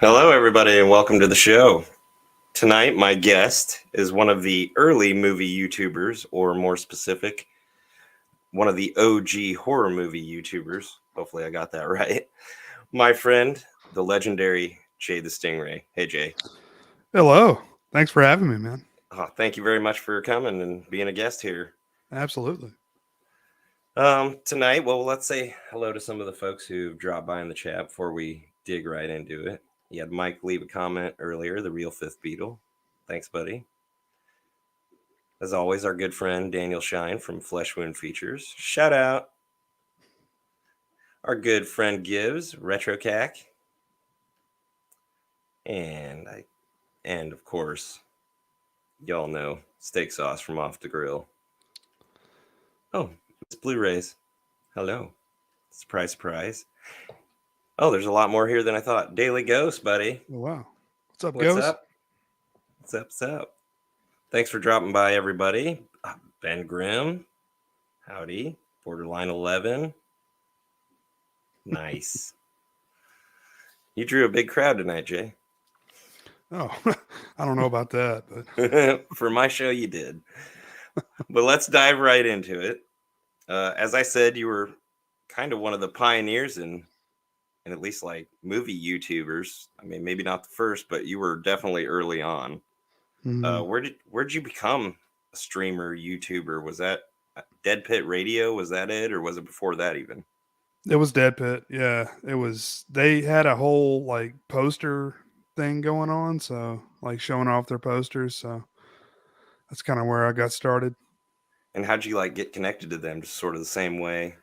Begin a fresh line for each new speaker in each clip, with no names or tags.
Hello, everybody, and welcome to the show. Tonight, my guest is one of the early movie YouTubers, or more specific, one of the OG horror movie YouTubers. Hopefully, I got that right. My friend, the legendary Jaythestingray. Hey, Jay.
Hello. Thanks for having me, man.
Thank you very much for coming and being a guest here.
Absolutely.
Tonight, well, let's say hello to some of the folks who dropped by in the chat before we dig right into it. You had Mike leave a comment earlier, the real Fifth Beatle. Thanks, buddy. As always, our good friend Daniel Shine from Flesh Wound Features. Shout out. Our good friend Gibbs, RetroCac. And of course, y'all know Steak Sauce from Off the Grill. Oh, it's Blu-rays. Hello. Surprise, surprise. Oh, there's a lot more here than I thought. Daily Ghost, buddy.
Oh, wow. What's up,
What's
Ghost?
up? What's up? Thanks for dropping by, everybody. Ben Grimm. Howdy. Borderline 11. Nice. You drew a big crowd tonight, Jay.
Oh, I don't know about that, but
for my show, you did. But let's dive right into it. As I said, you were kind of one of the pioneers in at least like movie YouTubers. I mean, maybe not the first, but you were definitely early on. Where'd you become a streamer, YouTuber? Was that Dead Pit Radio? Was that it, or was it before that even?
It was Dead Pit. Yeah, it was. They had a whole like poster thing going on, so like showing off their posters. So that's kind of where I got started.
And how'd you like get connected to them? Just sort of the same way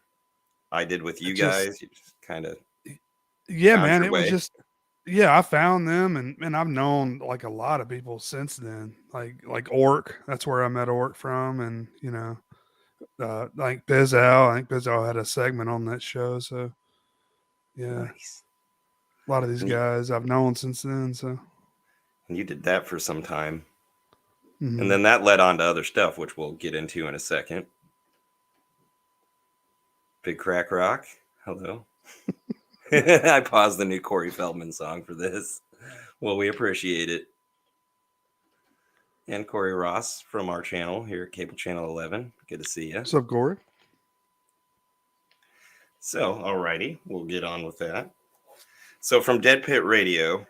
I did with you guys. You just kind of
man. It
way.
was just I found them, and I've known like a lot of people since then. Like Orc. That's where I met Orc from, and like Pizzow. I think Pizzow had a segment on that show. So yeah,
nice.
A lot of these guys I've known since then. So
and you did that for some time. And then that led on to other stuff, which we'll get into in a second. Big Crack Rock. Hello. I paused the new Corey Feldman song for this. Well, we appreciate it. And Corey Ross from our channel here at Cable Channel 11. Good to see you.
What's up, Corey?
So, alrighty, we'll get on with that. So, from Dead Pit Radio,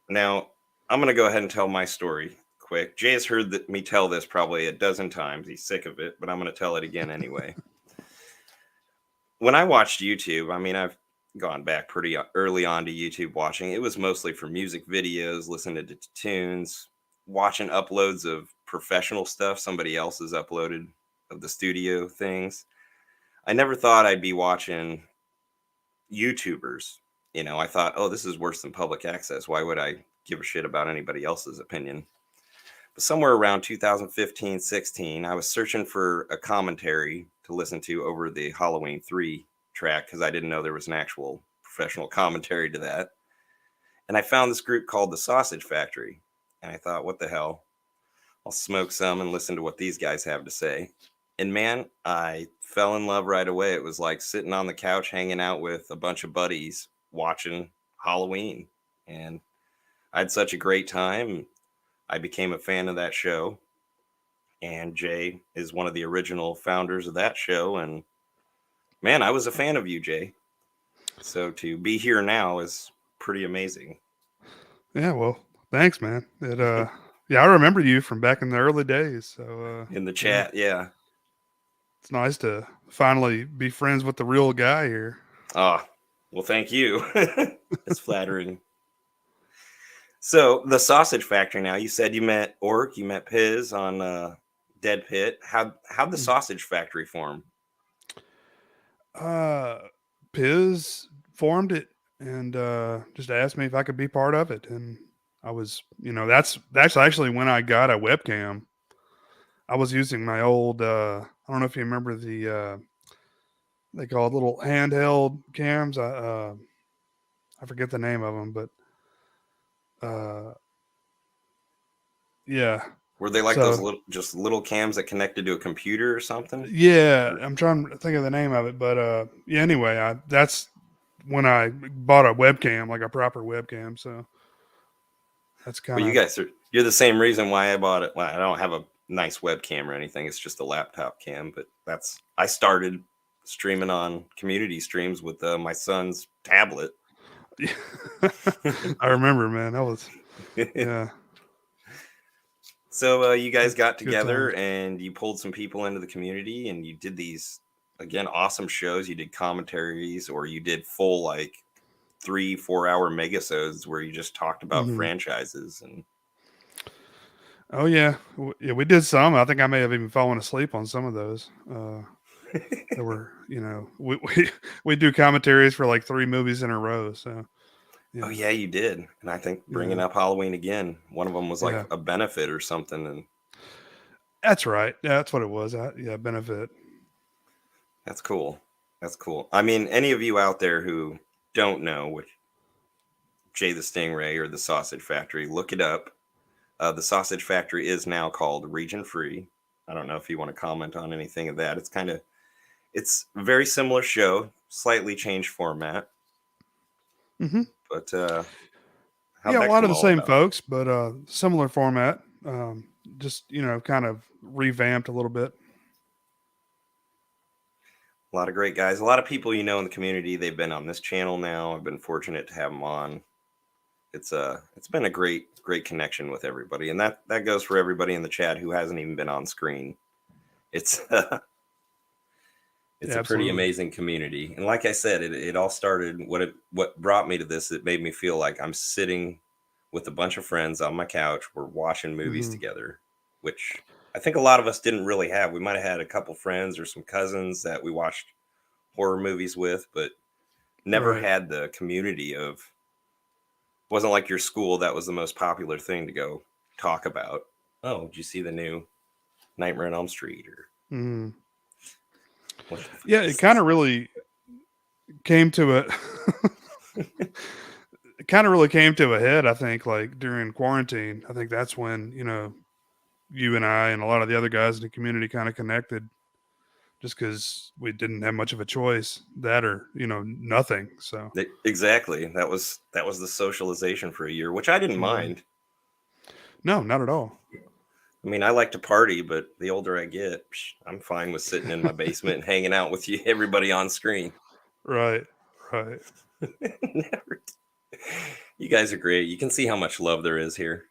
now I'm going to go ahead and tell my story quick. Jay has heard me tell this probably a dozen times. He's sick of it, but I'm going to tell it again anyway. When I watched YouTube, I mean, I've gone back pretty early on to YouTube watching. It was mostly for music videos, listening to tunes, watching uploads of professional stuff somebody else has uploaded of the studio things. I never thought I'd be watching YouTubers. You know, I thought, oh, this is worse than public access. Why would I give a shit about anybody else's opinion? But somewhere around 2015, 16, I was searching for a commentary to listen to over the Halloween 3 track because I didn't know there was an actual professional commentary to that. And I found this group called the Sausage Factory. And I thought, what the hell? I'll smoke some and listen to what these guys have to say. And man, I fell in love right away. It was like sitting on the couch, hanging out with a bunch of buddies, watching Halloween. And I had such a great time. I became a fan of that show. And Jay is one of the original founders of that show. And man, I was a fan of you, Jay. So to be here now is pretty amazing.
Yeah, well, thanks, man. I remember you from back in the early days. So
in the chat, yeah.
It's nice to finally be friends with the real guy here.
Ah, well, thank you. It's flattering. So the Sausage Factory. Now, you said you met Orc, you met Piz on Dead Pit. How'd the Sausage Factory form?
Piz formed it and just asked me if I could be part of it, and I was, that's actually when I got a webcam. I was using my old, I don't know if you remember they call it little handheld cams. I forget the name of them, but yeah.
Were they like those little cams that connected to a computer or something?
Yeah, I'm trying to think of the name of it, but yeah. Anyway, that's when I bought a webcam, like a proper webcam. So that's
Well,
kind
you
of
guys you're the same reason why I bought it. Well, I don't have a nice webcam or anything. It's just a laptop cam, but I started streaming on community streams with my son's tablet.
I remember, man. That was yeah.
So you guys got
Good
together
times.
and you pulled some people into the community and you did these, again, awesome shows. You did commentaries, or you did full like 3-4 hour megasodes where you just talked about
Mhm.
franchises. And
Oh yeah, yeah. We did some. I think I may have even fallen asleep on some of those. There were, we do commentaries for like 3 movies in a row. So
oh
yeah,
yeah, you did. And I think bringing
yeah,
up Halloween again, one of them was like
yeah.
a benefit or something. And
That's right. Yeah, that's what it was. Yeah, benefit.
that's cool. That's cool. I mean, any of you out there who don't know what Jay the Stingray or the Sausage Factory, look it up. The Sausage Factory is now called Region Free. I don't know if you want to comment on anything of that. It's a very similar show, slightly changed format,
Hmm.
but how'd
Yeah, a
that
lot of
come
the
all
same
about?
folks, but similar format. Just kind of revamped a little bit.
A lot of great guys, a lot of people in the community. They've been on this channel now. I've been fortunate to have them on. It's been a great connection with everybody, and that goes for everybody in the chat who hasn't even been on screen. It's it's
Yeah,
a pretty
absolutely.
amazing community, and like I said, it all started. What brought me to this, it made me feel like I'm sitting with a bunch of friends on my couch. We're watching movies
Hmm.
together, which I think a lot of us didn't really have. We might have had a couple friends or some cousins that we watched horror movies with, but never
Right.
had the community of. Wasn't like your school that was the most popular thing to go talk about. Oh, did you see the new Nightmare on Elm Street? Or
Hmm.
what the fuck
Yeah, it
is
kind
this?
of really came to a it kind of really came to a head, I think, like during quarantine. I think that's when, you and I and a lot of the other guys in the community kind of connected just because we didn't have much of a choice, that or, nothing. So,
Exactly. That was the socialization for a year, which I didn't
mhm.
mind.
No, not at all.
I mean, I like to party, but the older I get, I'm fine with sitting in my basement and hanging out with you, everybody on screen.
Right, right.
Never. You guys are great. You can see how much love there is here.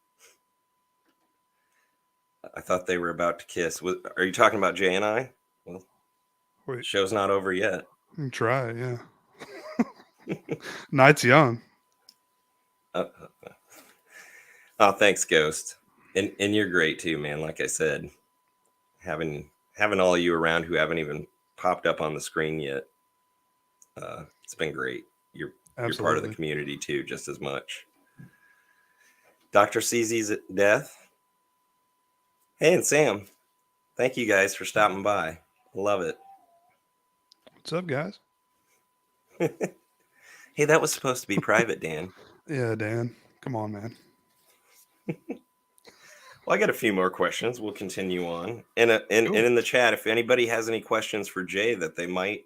I thought they were about to kiss. Are you talking about Jay and I? Well,
Wait,
show's not over yet.
you can try it, yeah. Night's young.
Uh, oh, thanks, Ghost. And you're great too, man. Like I said, having all of you around who haven't even popped up on the screen yet, it's been great. You're part of the
Absolutely.
community too, just as much. Dr. CZ's death. Hey, and Sam. Thank you guys for stopping by. Love it.
What's up, guys?
Hey, that was supposed to be private, Dan.
Yeah, Dan. Come on, man.
Well, I got a few more questions. We'll continue on. And
Cool.
in the chat, if anybody has any questions for Jay that there might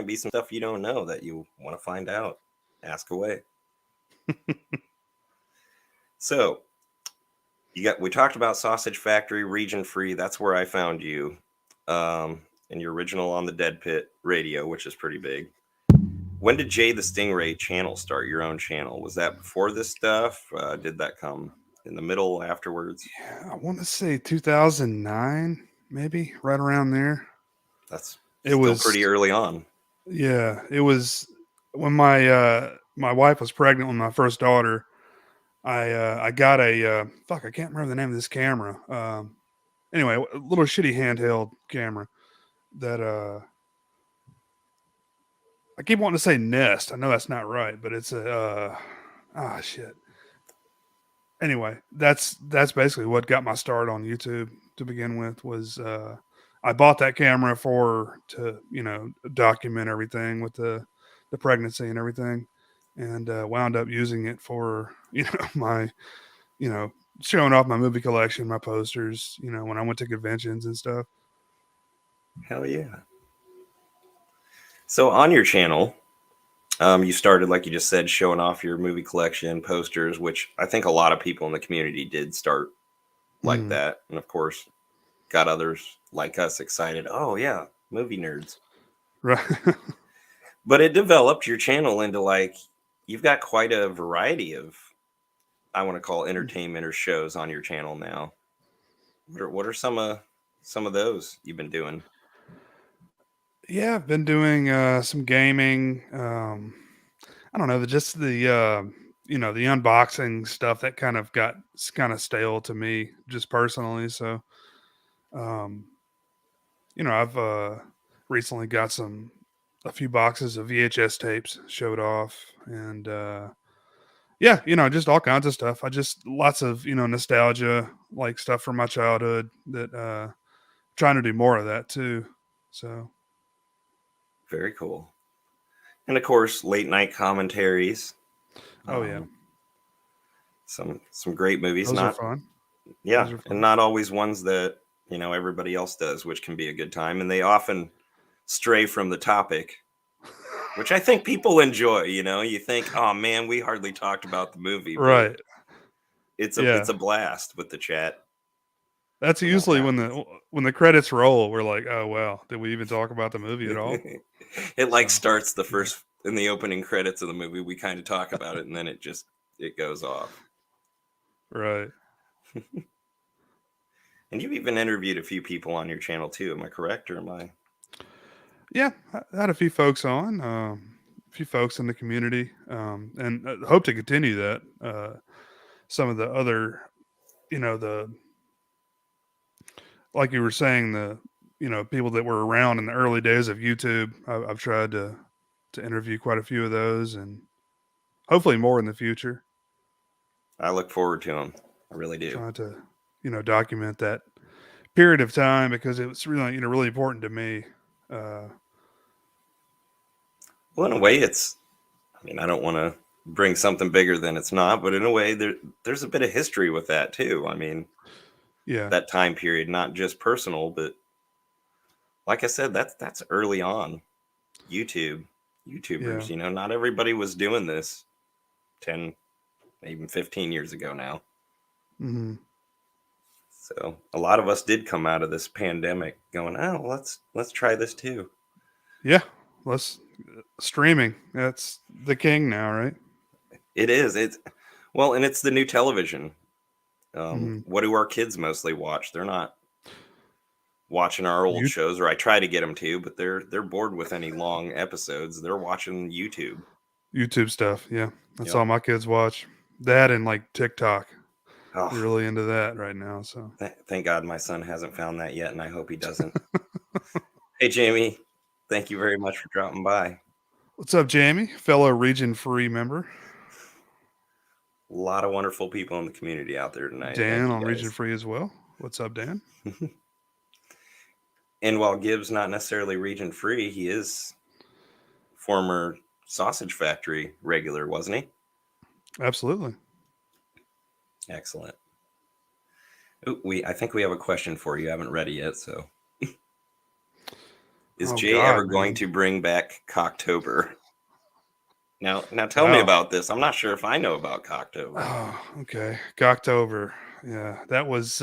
be some stuff you don't know that you want to find out, ask away. So we talked about Sausage Factory, Region Free. That's where I found you. And your original on the Dead Pit radio, which is pretty big. When did Jay the Stingray channel start? Your own channel? Was that before this stuff? Did that come in the middle, afterwards?
Yeah, I want to say 2009, maybe right around there.
That's
It
still
was,
pretty early on.
yeah, it was when my wife was pregnant with my first daughter. I got a fuck. I can't remember the name of this camera. Anyway, a little shitty handheld camera that I keep wanting to say Nest. I know that's not right, but it's a shit. Anyway, that's basically what got my start on YouTube to begin with. Was I bought that camera to document everything with the pregnancy and everything, and wound up using it for my showing off my movie collection, my posters, when I went to conventions and stuff.
Hell yeah. So on your channel, You started, like you just said, showing off your movie collection, posters, which I think a lot of people in the community did start like
Mhm.
that. And of course, got others like us excited. Oh, yeah, movie nerds.
Right.
But it developed your channel into like, you've got quite a variety of, I want to call entertainment or shows on your channel now. What are some of those you've been doing?
Yeah, I've been doing some gaming. I don't know, just the the unboxing stuff that kind of got kind of stale to me just personally. So um, I've recently got a few boxes of VHS tapes showed off, and yeah, just all kinds of stuff. I just lots of nostalgia, like stuff from my childhood that trying to do more of that too. So
Very cool. And of course, late night commentaries.
oh yeah,
Um, some great movies.
those are
Not
fun.
Yeah,
Those are
and
fun.
not always ones that everybody else does, which can be a good time. And they often stray from the topic, which I think people enjoy. You think, oh man, we hardly talked about the movie, but
Right.
it's
Yeah.
a blast with the chat
That's
when that
usually
happens.
when the credits roll, we're like, "Oh, wow, did we even talk about the movie at all?"
It like
So,
starts the
yeah.
first in the opening credits of the movie. We kind of talk about it, and then it goes off.
Right.
And you've even interviewed a few people on your channel too. Am I correct, or am I?
Yeah, I had a few folks on, a few folks in the community, and hope to continue that. Some of the other, the like you were saying, the people that were around in the early days of YouTube. I've tried to interview quite a few of those, and hopefully more in the future.
I look forward to them. I really do.
Trying to document that period of time because it was really really important to me. Uh,
Well, in a way, it's. I mean, I don't want to bring something bigger than it's not, but in a way, there's a bit of history with that too. I mean,
yeah,
that time period, not just personal, but like I said, that's early on. YouTube,
yeah,
YouTubers. Not everybody was doing this 10, even 15 years ago now.
hmm
So a lot of us did come out of this pandemic going, oh, let's try this too.
yeah. Let's streaming. That's the king now, right?
It is. It's well, and it's the new television.
hmm
What do our kids mostly watch? They're not watching our old
You
shows, or I try to get them to, but they're bored with any long episodes. They're watching YouTube.
YouTube stuff. Yeah, that's
Yep.
all my kids watch. That and like TikTok. They're
Oh,
really into that right now. So,
thank God my son hasn't found that yet, and I hope he doesn't. Hey, Jamie, thank you very much for dropping by.
what's up, Jamie? Fellow Region Free member.
A lot of wonderful people in the community out there tonight.
Dan
Thank you
on Region
guys.
Free as well. What's up, Dan?
And while Gibbs not necessarily region free, he is former sausage factory regular, wasn't he?
Absolutely.
Excellent. Ooh, I think we have a question for you. I haven't read it yet. So, is
Oh
Jay ever
God,
going
man.
to bring back Cocktober? Now tell me
Wow.
about this. I'm not sure if I know about Cocktober.
Oh, okay. October. Yeah, that was.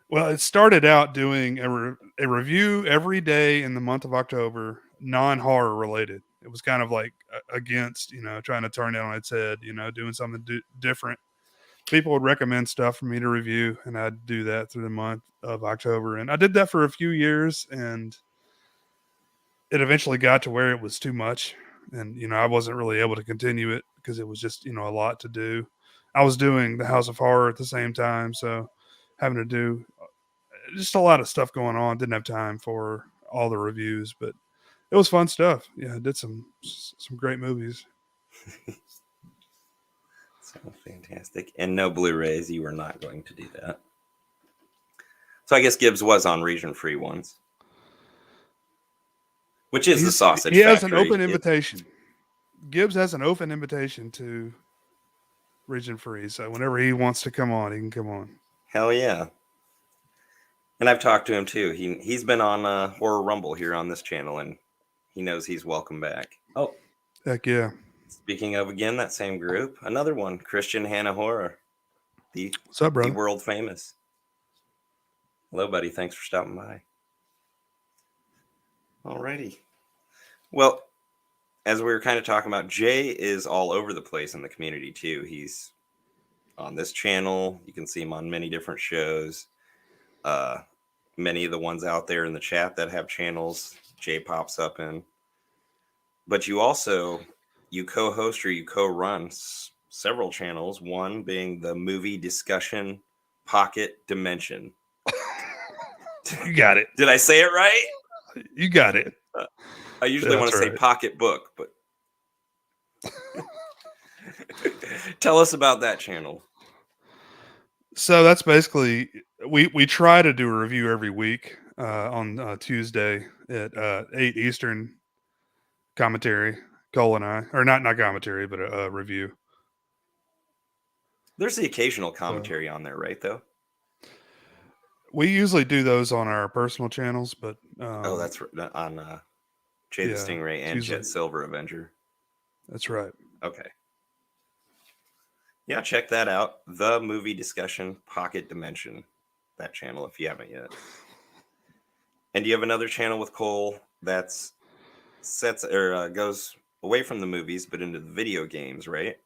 Well, it started out doing a review every day in the month of October, non horror related. It was kind of like against, trying to turn it on its head, doing something different. People would recommend stuff for me to review, and I'd do that through the month of October. And I did that for a few years, and it eventually got to where it was too much. And, I wasn't really able to continue it because it was just, a lot to do. I was doing the House of Horror at the same time. So having to do just a lot of stuff going on. Didn't have time for all the reviews, but it was fun stuff. Yeah, I did some great movies.
So fantastic. And no Blu-rays. You were not going to do that. So I guess Gibbs was on region free once, which is the
He
sausage
has an
factory.
open invitation. Gibbs has an open invitation to Region Free. So whenever he wants to come on, he can come on.
Hell yeah. And I've talked to him too. He's been on Horror Rumble here on this channel, and he knows he's welcome back. Oh,
Heck yeah.
Speaking of, again, that same group, another one, Christian Hannah Horror, the
What's up, brother?
world famous. Hello, buddy. Thanks for stopping by. Alrighty. Well, as we were kind of talking about, Jay is all over the place in the community too. He's on this channel. You can see him on many different shows. Many of the ones out there in the chat that have channels, Jay pops up in. But you also, you co-host or you co-run several channels, one being the movie discussion Pocket Dimension.
You got it.
Did I say it right?
You got it.
I usually want to say pocket book, but tell us about that channel.
So that's basically, we try to do a review every week on Tuesday at 8 Eastern. Commentary, Cole and I, or not commentary, but a review.
There's the occasional commentary on there, right? Though
we usually do those on our personal channels, but
oh, that's on Jaythestingray and Jet Silver Avenger.
That's right.
Okay. Yeah, check that out. The movie discussion Pocket Dimension, that channel if you haven't yet. And do you have another channel with Cole that's goes away from the movies but into the video games, right?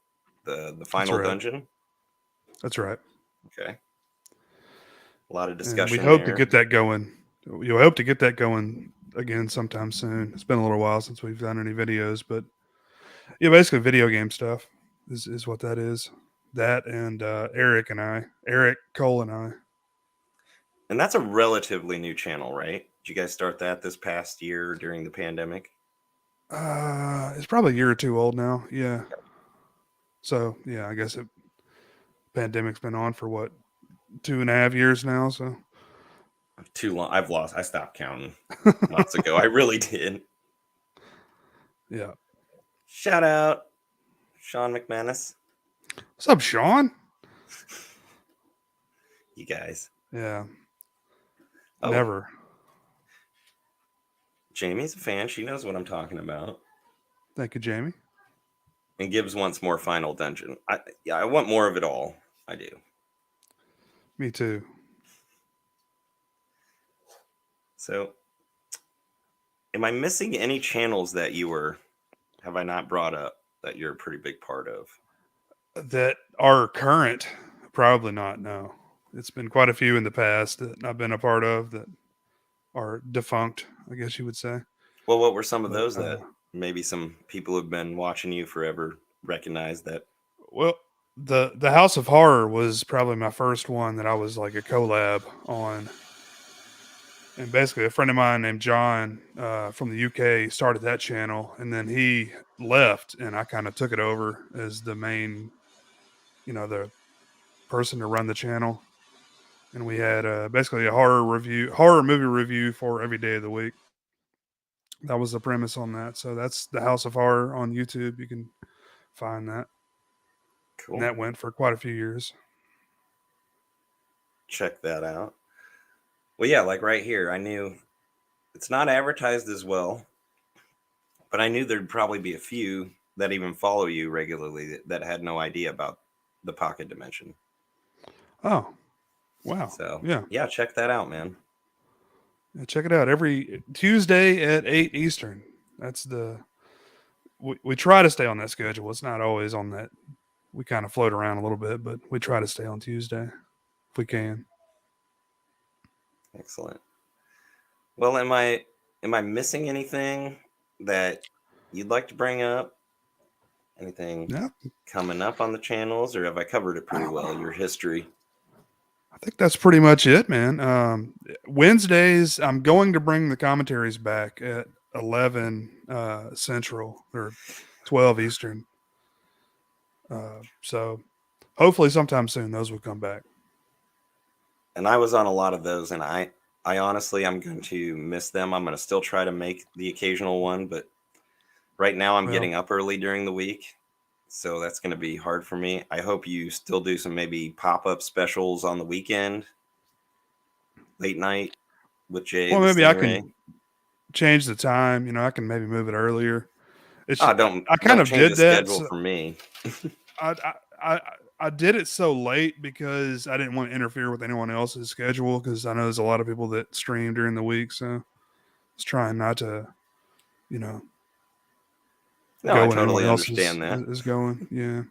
The final dungeon.
That's right.
Okay. A lot of discussion.
And we hope to get that going. You hope to get that going again sometime soon. It's been a little while since we've done any videos, but yeah, basically video game stuff is what that is. That and Eric, Cole, and I.
And that's a relatively new channel, right? Did you guys start that this past year during the pandemic?
It's probably a year or two old now. Yeah. So yeah, I guess pandemic's been on for what, 2.5 years now. So
too long. I stopped counting months ago. I really did.
Yeah.
Shout out Sean McManus.
What's up, Sean?
You guys.
Yeah. Oh. Never.
Jamie's a fan. She knows what I'm talking about.
Thank you, Jamie.
And Gibbs wants more Final Dungeon. I want more of it all. I do.
Me too.
So, am I missing any channels that have I not brought up that you're a pretty big part of?
That are current? Probably not, no. It's been quite a few in the past that I've been a part of that are defunct, I guess you would say.
Well, what were some of those that maybe some people who've been watching you forever recognize that?
Well, the House of Horror was probably my first one that I was like a collab on. And basically a friend of mine named John from the UK started that channel, and then he left and I kind of took it over as the main, the person to run the channel. And we had basically a horror movie review for every day of the week. That was the premise on that. So that's the House of Horror on YouTube. You can find that. Cool. And that went for quite a few years.
Check that out. Well, yeah, like right here, I knew it's not advertised as well, but I knew there'd probably be a few that even follow you regularly that had no idea about the Pocket Dimension.
Oh, wow.
So, yeah, check that out, man.
Yeah, check it out every Tuesday at 8 Eastern. That's we try to stay on that schedule. It's not always on that. We kind of float around a little bit, but we try to stay on Tuesday if we can.
Excellent. Well, am I missing anything that you'd like to bring up? Anything coming up on the channels, or have I covered it pretty well, your history?
I think that's pretty much it, man. Wednesdays, I'm going to bring the commentaries back at 11 Central or 12 Eastern. So hopefully sometime soon those will come back.
And I was on a lot of those, and I honestly, I'm going to miss them. I'm going to still try to make the occasional one, but right now I'm getting up early during the week, so that's going to be hard for me. I hope you still do some maybe pop-up specials on the weekend, late night with Jay.
Well, maybe I can change the time. I can maybe move it earlier. It's
Oh, don't
I kind of
change
did
the
that.
schedule
So
for me.
I did it so late because I didn't want to interfere with anyone else's schedule, because I know there's a lot of people that stream during the week. So I was trying not to, you know,
No,
go
I
when anyone
totally
else is
understand that.
is going. Yeah.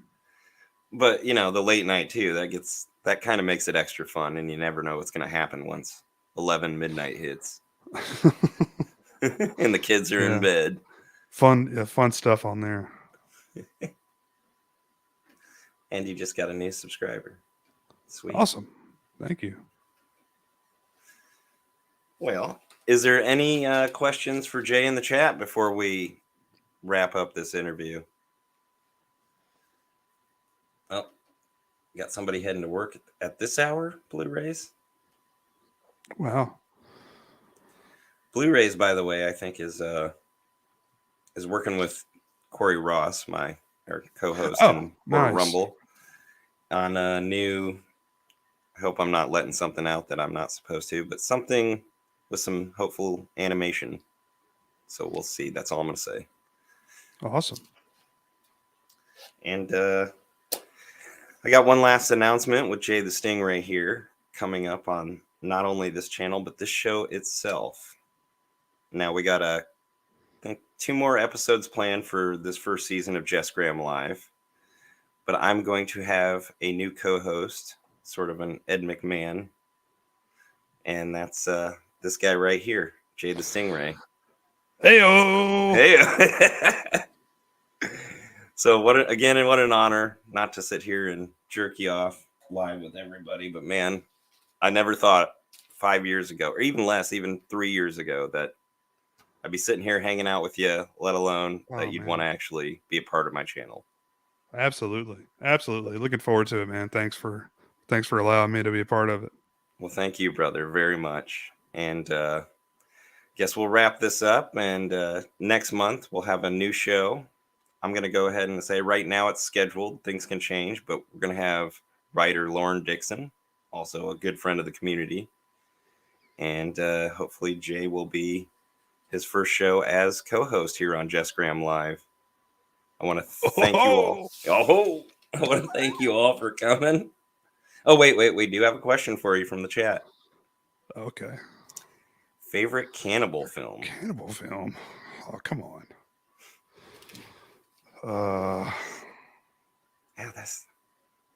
But the late night too, that kind of makes it extra fun, and you never know what's going to happen once 11 midnight hits and the kids are in
Yeah.
bed.
Fun stuff on there.
And you just got a new subscriber. Sweet.
Awesome. Thank you.
Well, is there any questions for Jay in the chat before we wrap up this interview? Oh, got somebody heading to work at this hour, Blu-rays?
Wow.
Blu-rays, by the way, I think is working with Corey Ross, my co-host in Border
Nice.
Rumble, on a new. I hope I'm not letting something out that I'm not supposed to, but something with some hopeful animation. So we'll see. That's all I'm going to say.
Awesome.
And I got one last announcement with Jaythestingray here coming up on not only this channel, but this show itself. Now we got I think 2 more episodes planned for this first season of JESS Live. But I'm going to have a new co-host, sort of an Ed McMahon. And that's this guy right here, Jaythestingray.
Heyo.
Hey. So what an honor not to sit here and jerk you off live with everybody. But man, I never thought 5 years ago, or even less, even 3 years ago, that I'd be sitting here hanging out with you, let alone that you'd want to actually be a part of my channel.
Absolutely. Looking forward to it, man. Thanks for allowing me to be a part of it.
Well, thank you, brother, very much. And guess we'll wrap this up. And next month we'll have a new show. I'm going to go ahead and say right now it's scheduled. Things can change, but we're going to have writer Lauren Dixon, also a good friend of the community. And hopefully Jay will be his first show as co-host here on JESS Live. I want to thank you all. I want to thank you all for coming. Oh, wait. We do have a question for you from the chat.
Okay.
Favorite cannibal film?
Cannibal film? Oh, come on.
Yeah,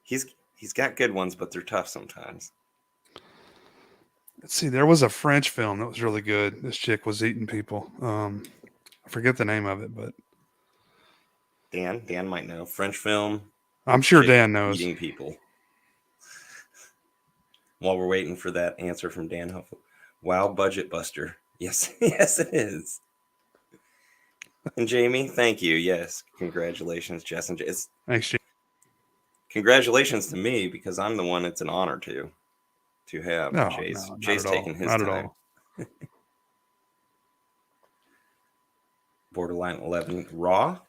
he's got good ones, but they're tough sometimes.
Let's see. There was a French film that was really good. This chick was eating people. I forget the name of it, but
Dan might know. French film.
I'm sure Dan knows.
Eating people. While we're waiting for that answer from Dan, hopefully. Wow, Budget Buster. Yes, yes, it is. And Jamie, thank you. Yes, congratulations, Jess and Jess.
Thanks, Jamie.
Congratulations to me, because I'm the one it's an honor to have.
No,
Jay's taking his
time.
Not at all. Borderline 11 Raw?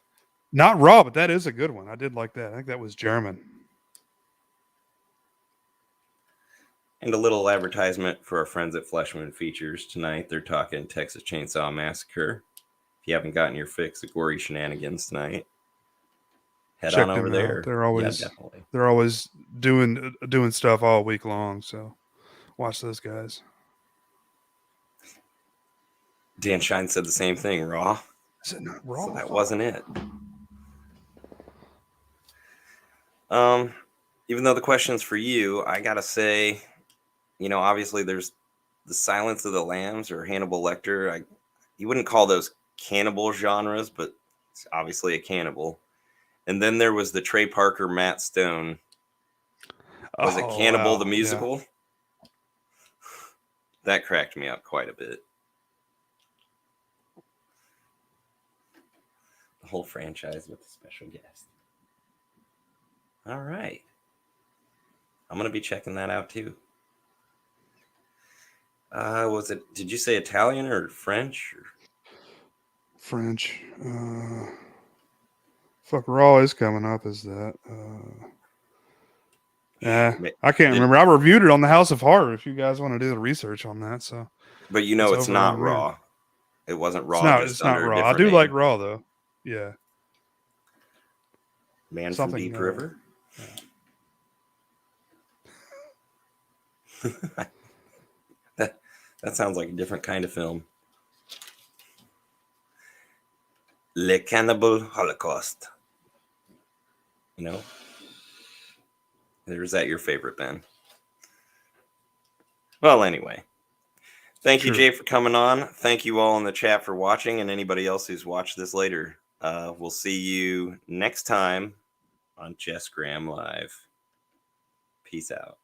Not Raw, but that is a good one. I did like that. I think that was German.
And a little advertisement for our friends at Fleshman Features tonight. They're talking Texas Chainsaw Massacre. If you haven't gotten your fix of gory shenanigans tonight, head on over there.
They're always doing stuff all week long. So watch those guys.
Dan Shine said the same thing. Raw.
Is it not Raw?
So that wasn't it. Even though the question's for you, I gotta say, obviously there's the Silence of the Lambs or Hannibal Lecter. You wouldn't call those cannibal genres, but it's obviously a cannibal. And then there was the Trey Parker, Matt Stone. Was it Cannibal the Musical? Yeah. That cracked me up quite a bit. The whole franchise with a special guest. All right. I'm going to be checking that out too. Did you say Italian or French?
French. Raw is coming up. Is that? I can't remember. I reviewed it on the House of Horror. If you guys want to do the research on that, so.
But it's not Raw. It wasn't Raw.
It's not Raw. I do like Raw though. Yeah.
Man from
Something,
Deep River. That sounds like a different kind of film. Le Cannibal Holocaust. You know? Or is that your favorite, Ben? Well, anyway. Thank you,
Sure.
Jay, for coming on. Thank you all in the chat for watching, and anybody else who's watched this later. We'll see you next time on JESS Graham Live. Peace out.